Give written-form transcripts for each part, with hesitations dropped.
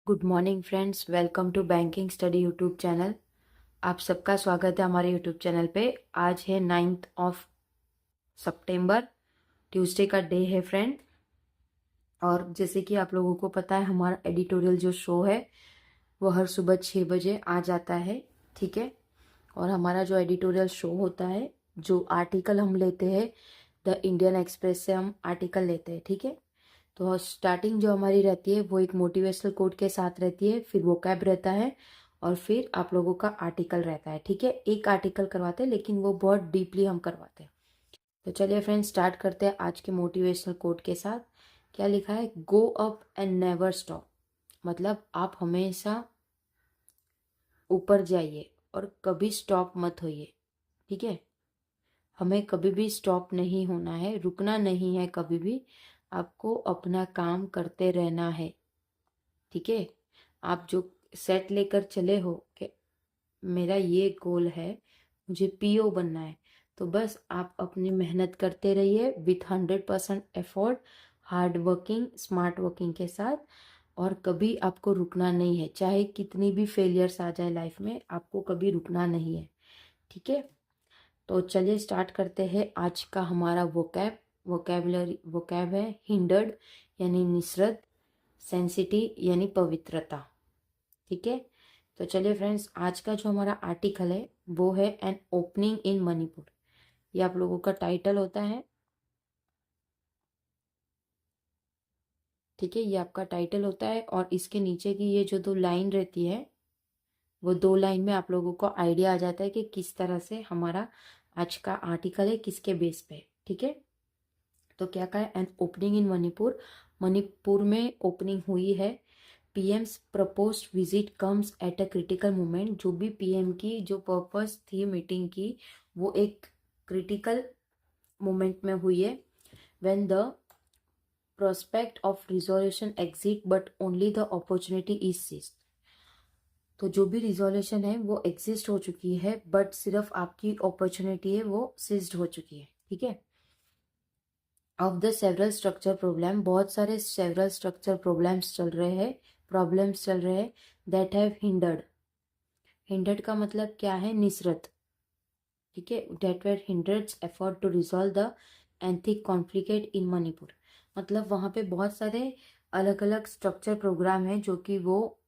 Good morning friends, welcome to banking study YouTube channel. आप सबका स्वागत है हमारे यूट्यूब चैनल पे। आज है 9 सितंबर, ट्यूसडे का डे है फ्रेंड। और जैसे कि आप लोगों को पता है, हमारा एडिटोरियल जो शो है वो हर सुबह 6 बजे आ जाता है, ठीक है। और हमारा जो एडिटोरियल शो होता है, जो आर्टिकल हम लेते हैं द इंडियन एक्सप्रेस से हम आर्टिकल लेते हैं, ठीक है। तो स्टार्टिंग जो हमारी रहती है वो एक मोटिवेशनल कोट के साथ रहती है, फिर वोकैब रहता है और फिर आप लोगों का आर्टिकल रहता है, ठीक है। एक आर्टिकल करवाते हैं लेकिन वो बहुत डीपली हम करवाते हैं। तो चलिए फ्रेंड्स, स्टार्ट करते हैं आज के मोटिवेशनल कोट के साथ। क्या लिखा है? Go up and never stop. मतलब आप हमेशा ऊपर जाइए और कभी स्टॉप मत होइए, ठीक है। हमें कभी भी स्टॉप नहीं होना है, रुकना नहीं है कभी भी। आपको अपना काम करते रहना है, ठीक है। आप जो सेट लेकर चले हो कि मेरा ये गोल है, मुझे पीओ बनना है, तो बस आप अपनी मेहनत करते रहिए with 100% effort, hard working, smart working के साथ। और कभी आपको रुकना नहीं है, चाहे कितनी भी फेलियर्स आ जाए लाइफ में, आपको कभी रुकना नहीं है, ठीक है। तो चलिए स्टार्ट करते हैं आज का हमारा वोकैब है हिंडर्ड यानी निसरत, सेंसिटिव यानी पवित्रता, ठीक है। तो चलिए फ्रेंड्स, आज का जो हमारा आर्टिकल है वो है एन ओपनिंग इन मणिपुर। ये आप लोगों का टाइटल होता है, ठीक है। ये आपका टाइटल होता है और इसके नीचे की ये जो 2 लाइन रहती है, वो 2 लाइन में आप लोगों को आइडिया आ जाता है कि किस तरह से हमारा आज का आर्टिकल है, किसके बेस पे, ठीक है। तो क्या कहा है? An opening in Manipur. Manipur में ओपनिंग हुई है। PM's proposed visit comes at a critical moment. जो भी पीएम की जो पर्पस थी मीटिंग की, वो एक क्रिटिकल मोमेंट में हुई है। When the prospect of resolution exit but only the opportunity is seized. तो जो भी रिजोल्यूशन है वो एग्जिस्ट हो चुकी है, बट सिर्फ आपकी अपॉर्चुनिटी है वो सीज्ड हो चुकी है, ठीक है। Of the several structure problem, बहुत सारे सेवरल स्ट्रक्चर प्रॉब्लम्स चल रहे हैं दैट हैव हिंडर्ड। हिंडर्ड का मतलब क्या है? निसरत, ठीक है। That were hinders effort to resolve the एंथिक कॉन्फ्लिक्ट इन मणिपुर। मतलब वहाँ पे बहुत सारे अलग अलग स्ट्रक्चर प्रोग्राम है जो कि वो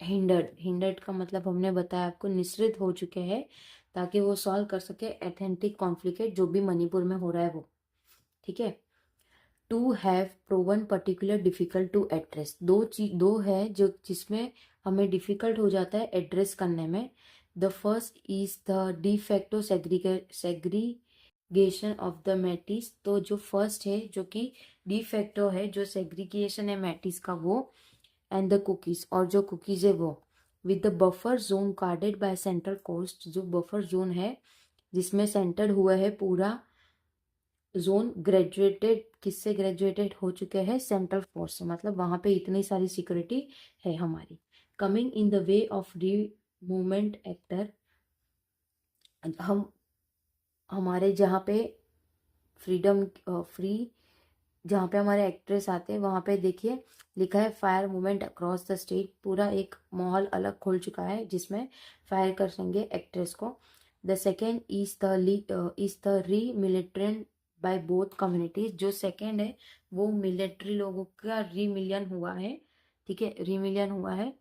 हिंडर्ड का मतलब हमने बताया आपको, निसृत हो चुके हैं ताकि वो सॉल्व कर सके एथेंटिक कॉन्फ्लिक्ट जो भी मणिपुर में हो रहा है वो, ठीक है। To have proven particular difficult to address. दो है जो जिसमें हमें डिफिकल्ट हो जाता है एड्रेस करने में। The first is the de facto segregation of the Meiteis. तो जो फर्स्ट है जो कि डिफेक्टो है, जो सेग्रीगेशन है मैटिस का, वो एंड द कुकीज, और जो कुकीज है वो with the buffer zone guarded by central coast. जो बफर जोन है जिसमें सेंटर्ड हुआ है पूरा जोन, ग्रेजुएटेड किससे ग्रेजुएटेड हो चुके हैं? सेंट्रल फोर्स से। मतलब वहां पे इतनी सारी सिक्योरिटी है हमारी। Coming in the way of री मूवमेंट एक्टर। हम हमारे जहाँ पे फ्रीडम फ्री, जहाँ पे हमारे एक्ट्रेस आते हैं वहां पे देखिए लिखा है fire movement across the state. पूरा एक माहौल अलग खुल चुका है जिसमें फायर कर सकेंगे एक्ट्रेस को। द सेकेंड इज द री मिलिट्रेंट बाय बोथ कम्युनिटीज। जो सेकेंड है वो मिलिट्री लोगों का रीमिलियन हुआ है, ठीक है। रीमिलियन हुआ है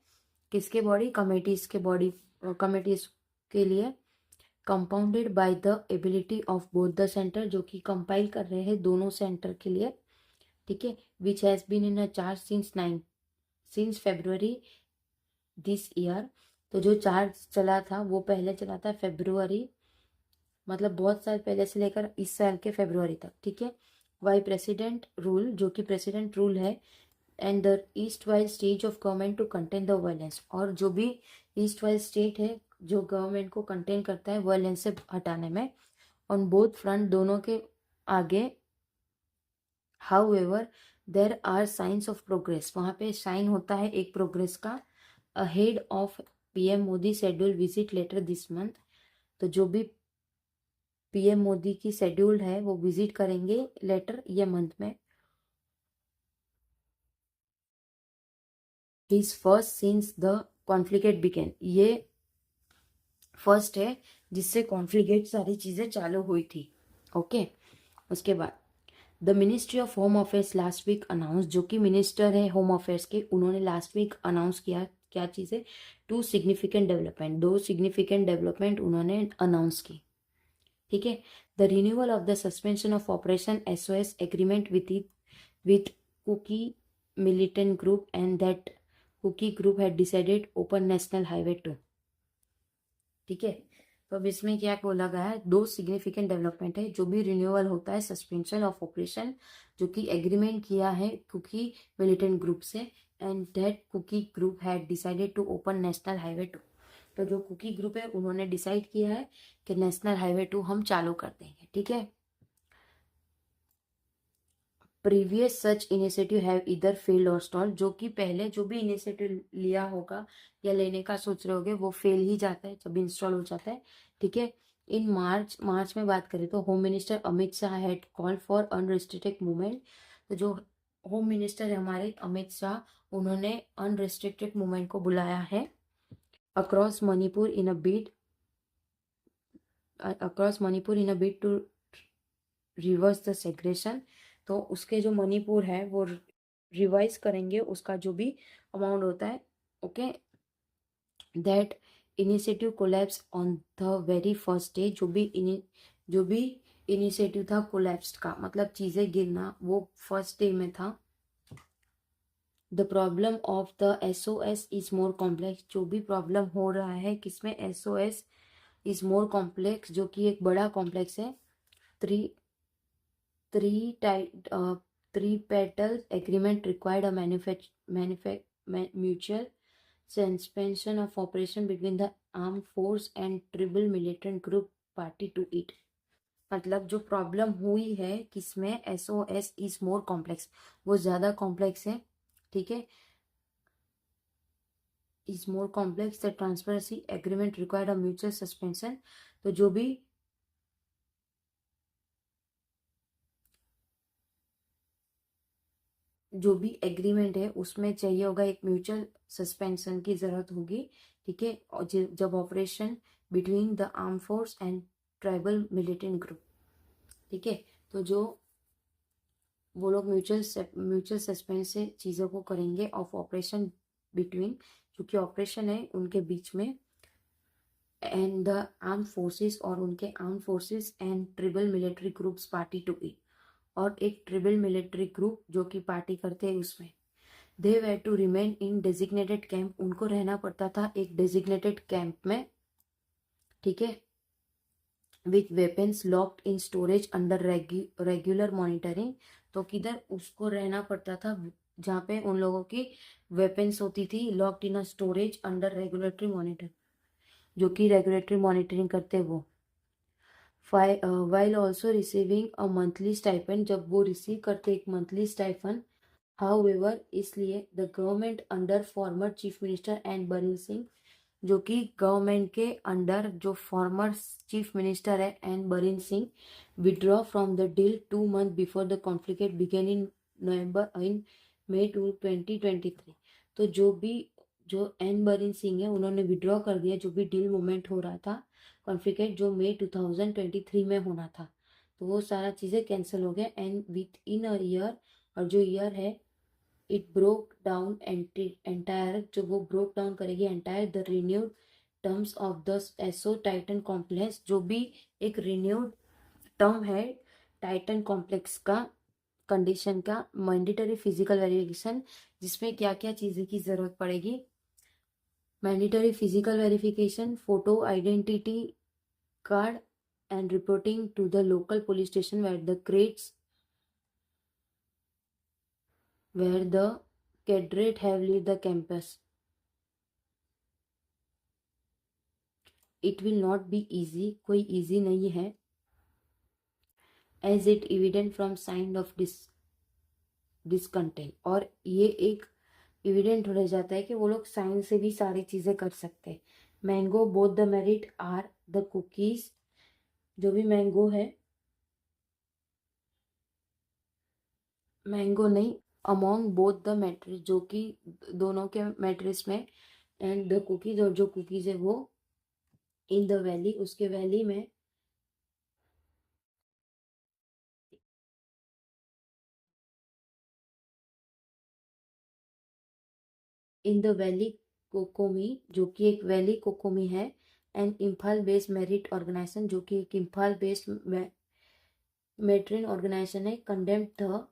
किसके बॉडी? कमिटीज के लिए। Compounded by the ability of both the centre, जो कि कंपाइल कर रहे हैं दोनों सेंटर के लिए, ठीक है। Which has been in a charge since February this year. तो जो चार्ज चला था वो पहले चला था फेब्रुअरी, मतलब बहुत साल पहले से लेकर इस साल के फेब्रुअरी तक, ठीक है। वाई प्रेसिडेंट रूल, जो कि प्रेसिडेंट रूल है। And the east while stage of government to contain the violence. और जो भी ईस्ट वाइल स्टेट है जो गवर्नमेंट को कंटेन करता है वायलेंस से हटाने में, ऑन बोथ फ्रंट, दोनों के आगे। However there are signs of progress, वहाँ पे साइन होता है एक प्रोग्रेस का। Ahead of PM Modi schedule visit later this month. तो जो भी पीएम मोदी की शेड्यूल्ड है वो विजिट करेंगे लेटर ये मंथ में। Is first since the conflict began. ये फर्स्ट है जिससे कॉन्फ्लिक्ट सारी चीजें चालू हुई थी। ओके, उसके बाद the ministry of home affairs last week announce, जो कि मिनिस्टर है होम अफेयर्स के, उन्होंने लास्ट वीक अनाउंस किया क्या चीज़ है, 2 सिग्निफिकेंट डेवलपमेंट, 2 सिग्निफिकेंट डेवलपमेंट उन्होंने अनाउंस की। ठीक है, the renewal of the suspension of operation SOS agreement with Kuki militant group and that Kuki group had decided open national highway 2। ठीक है, तो अब इसमें क्या बोला गया है, 2 सिग्निफिकेंट डेवलपमेंट है, जो भी रिन्यूअल होता है सस्पेंशन ऑफ ऑपरेशन, जो कि एग्रीमेंट किया है कुकी मिलिटेंट ग्रुप से, and that Kuki group had decided to open national highway 2। तो जो कुकी ग्रुप है उन्होंने डिसाइड किया है कि नेशनल हाईवे 2 हम चालू कर देंगे। ठीक है, प्रीवियस सच इनिशिएटिव हैव इधर फेल्ड और स्टॉल, जो कि पहले जो भी इनिशिएटिव लिया होगा या लेने का सोच रहे होगे वो फेल ही जाता है जब इंस्टॉल हो जाता है। ठीक है, इन मार्च में बात करें तो home minister Amit Shah had call for unrestricted movement. तो जो होम मिनिस्टर है हमारे अमित शाह, उन्होंने अनरिस्ट्रिक्टेड मूवमेंट को बुलाया है across Manipur in a bid to reverse the segregation. तो उसके जो मणिपुर है वो रिवाइज करेंगे, उसका जो भी अमाउंट होता है। Okay, that initiative collapse on the very first day. जो भी इनिशिएटिव था कोलैप्स का मतलब चीजें गिरना, वो फर्स्ट डे में था। The problem of the SOS is more complex, जो भी प्रॉब्लम हो रहा है किसमें, SOS इज मोर कॉम्प्लेक्स, जो कि एक बड़ा कॉम्प्लेक्स है। Three three type three petal agreement required a mutual suspension of operation between the armed force and tribal militant group party to it। मतलब जो प्रॉब्लम हुई है किसमें, SOS इज मोर कॉम्प्लेक्स, वो ज्यादा कॉम्प्लेक्स है। ठीक है, is more complex, the transparency agreement required a mutual suspension. तो जो भी एग्रीमेंट है उसमें चाहिए होगा एक म्यूचुअल सस्पेंशन की जरूरत होगी। ठीक है, और जब operation between the arm force and tribal militant group. ठीक है, तो जो वो लोग म्यूचुअल सस्पेंस से चीज़ों को करेंगे ऑफ ऑपरेशन बिटवीन, जो कि ऑपरेशन है उनके बीच में, एंड द आर्म फोर्सेस, और उनके arm forces and tribal military groups party to it, और एक ट्रिबल मिलिट्री ग्रुप जो कि पार्टी करते हैं उसमें। They were to remain in designated camp, उनको रहना पड़ता था एक डेजिग्नेटेड कैंप में। ठीक है, with weapons locked in storage under regular monitoring. तो किधर उसको रहना पड़ता था, जहाँ पे उन लोगों की वेपन्स होती थी, locked in a storage under regulatory monitor, जो कि रेगुलेटरी मॉनिटरिंग करते वो। While also receiving a monthly stipend, जब वो रिसीव करते एक मंथली स्टाइफन। हाउएवर, इसलिए the government under former chief minister N Biren Singh, जो कि गवर्नमेंट के अंडर जो फॉर्मर चीफ मिनिस्टर है N Biren Singh, withdraw from the deal 2 months before the conflict began in May 2023। तो जो एन बरीन सिंह है उन्होंने विड्रॉ कर दिया जो भी डील मूवमेंट हो रहा था, कॉन्फ्लिक्ट जो मई 2023 में होना था, तो वो सारा चीज़ें कैंसिल हो गया। And with in a year, और जो ईयर है इट ब्रोक डाउन एंटायर, जो वो ब्रोक डाउन करेगी entire the renewed terms of the SO titan complex, जो भी एक रिन्यूड टर्म है टाइटन कॉम्प्लेक्स का कंडीशन का, मैंडेटरी फिजिकल वेरिफिकेशन, जिसमें क्या क्या चीज़ें की जरूरत पड़ेगी। Mandatory physical verification, photo identity card, and reporting to the local police station where the cadre have left the campus. It will not be easy, कोई easy नहीं है, as it evident from sign of discontent, और ये एक evident हो जाता है कि वो लोग साइन से भी सारी चीजें कर सकते हैं। Among both the merit are the Kukis, जो भी मैंगो है, मैंगो नहीं, अमॉन्ग बोथ द मैट्रिक्स, जो कि दोनों के मैट्रिक्स में, एंड द कुकीज, और जो कुकीज है वो इन द वैली, उसके वैली में, इन द वैली कोकोमी, जो कि एक वैली कोकोमी है, and Imphal based Meitei organisation, जो कि एक इम्फाल बेस्ड मेट्रिन ऑर्गेनाइजेशन है, कंडेम द,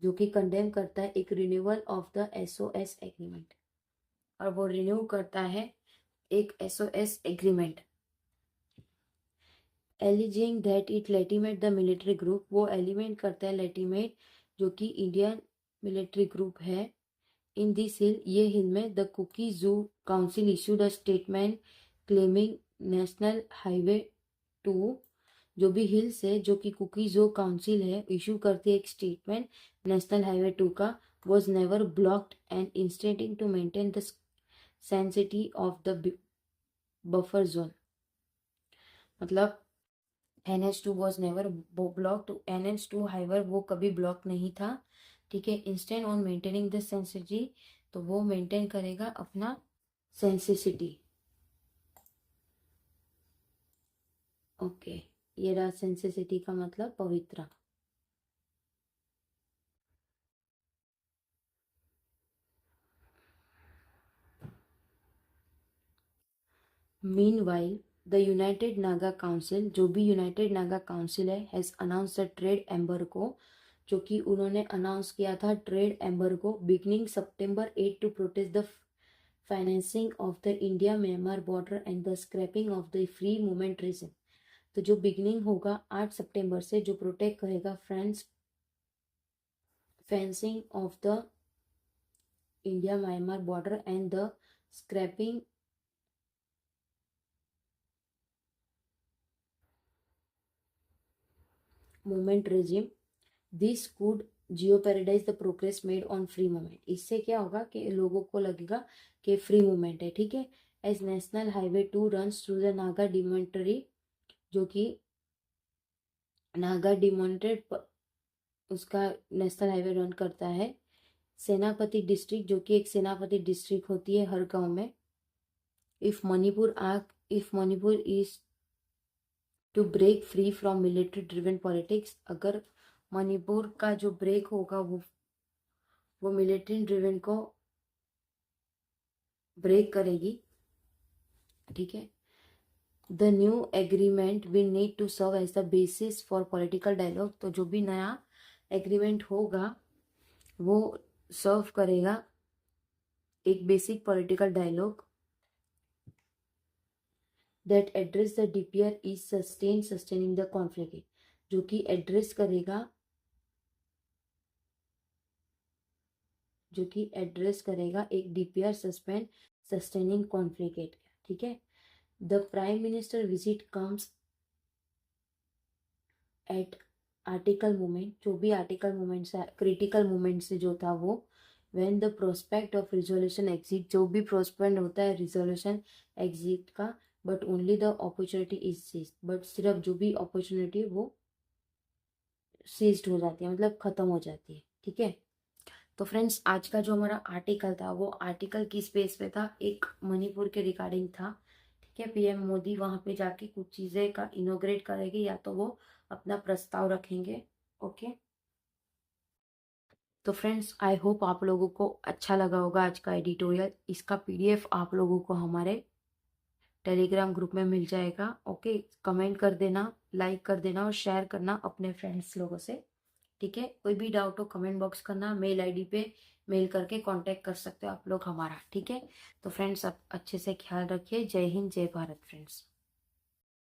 जो कि कंडेम करता है एक renewal of the SOS agreement, और वो रिन्यू करता है एक SOS agreement, alleging that it legitimate the military group, वो एलिमेंट करता है लेटिमेट, जो कि इंडियन मिलिट्री ग्रुप है, इन दिस हिल, ये हिल में, द कुकी जू council issued a statement claiming national highway 2, जो भी हिल्स है जो कि कुकी जू काउंसिल है इशू करती है एक स्टेटमेंट नेशनल हाईवे 2 का, was never blocked and insisting to maintain the sanctity of the buffer zone, मतलब NH2 was never blocked, NH2 highway वो कभी ब्लॉक नहीं था, ठीक है, इंस्टेंट ऑन मेंटेनिंग द सेंसिटी, तो वो मेंटेन करेगा अपना सेंसिसिटी, ओके, ये रहा सेंसिसिटी का मतलब पवित्र। Meanwhile the United Naga council, जो भी यूनाइटेड नागा काउंसिल है, has announce the trade embargo, जो कि उन्होंने अनाउंस किया था trade embargo beginning September 8 to protest the financing of the India Myanmar border and the scrapping of the free movement region, तो जो बिगनिंग होगा 8 सितंबर से, जो प्रोटेक्ट करेगा friends fencing of the India Myanmar border and the scrapping movement regime, this could jeopardise the progress made on free movement, इससे क्या होगा कि लोगों को लगेगा कि फ्री मूवमेंट है, ठीक है, as national highway 2 runs through the Naga डिमोनिटरी, जो कि नागा डिमोनिटेड उसका नेशनल हाईवे रन करता है, सेनापति डिस्ट्रिक्ट, जो कि एक सेनापति डिस्ट्रिक्ट होती है हर गांव में, if Manipur is to break free from military driven politics, अगर मणिपुर का जो ब्रेक होगा वो मिलिट्री ड्रिवन को ब्रेक करेगी, ठीक है, the new agreement will need to serve as the basis for political dialogue, तो जो भी नया एग्रीमेंट होगा वो सर्व करेगा एक basic political dialogue that address the DPR is sustaining the conflict, जो कि एड्रेस करेगा एक डीपीआर सस्टेनिंग कॉन्फ्लिक्ट, ठीक है, the prime minister visit comes at article movement, जो भी आर्टिकल मूवमेंट से क्रिटिकल मूवमेंट से जो था वो, when the prospect of resolution exit, जो भी प्रोस्पेक्ट होता है रिजोल्यूशन एग्जिट का, but only the opportunity is seized, but सिर्फ जो भी अपॉर्चुनिटी वो सीज्ड हो जाती है, मतलब खत्म हो जाती है, ठीक है। तो फ्रेंड्स, आज का जो हमारा आर्टिकल था वो आर्टिकल किस बेस पे था, एक मणिपुर के रिगार्डिंग था, ठीक है, पीएम मोदी वहां पे जाके कुछ चीजें का इनोग्रेट करेंगे, या तो वो अपना प्रस्ताव रखेंगे, ओके। तो फ्रेंड्स, आई होप आप लोगों को अच्छा लगा होगा आज का एडिटोरियल, इसका पीडीएफ आप लोगों को हमारे टेलीग्राम ग्रुप में मिल जाएगा, ओके, कमेंट कर देना, लाइक कर देना और शेयर करना अपने फ्रेंड्स लोगों से, ठीक है, कोई भी डाउट हो कमेंट बॉक्स करना, मेल आईडी पे मेल करके कांटेक्ट कर सकते हो आप लोग हमारा, ठीक है। तो फ्रेंड्स, आप अच्छे से ख्याल रखिए, जय हिंद जय भारत फ्रेंड्स।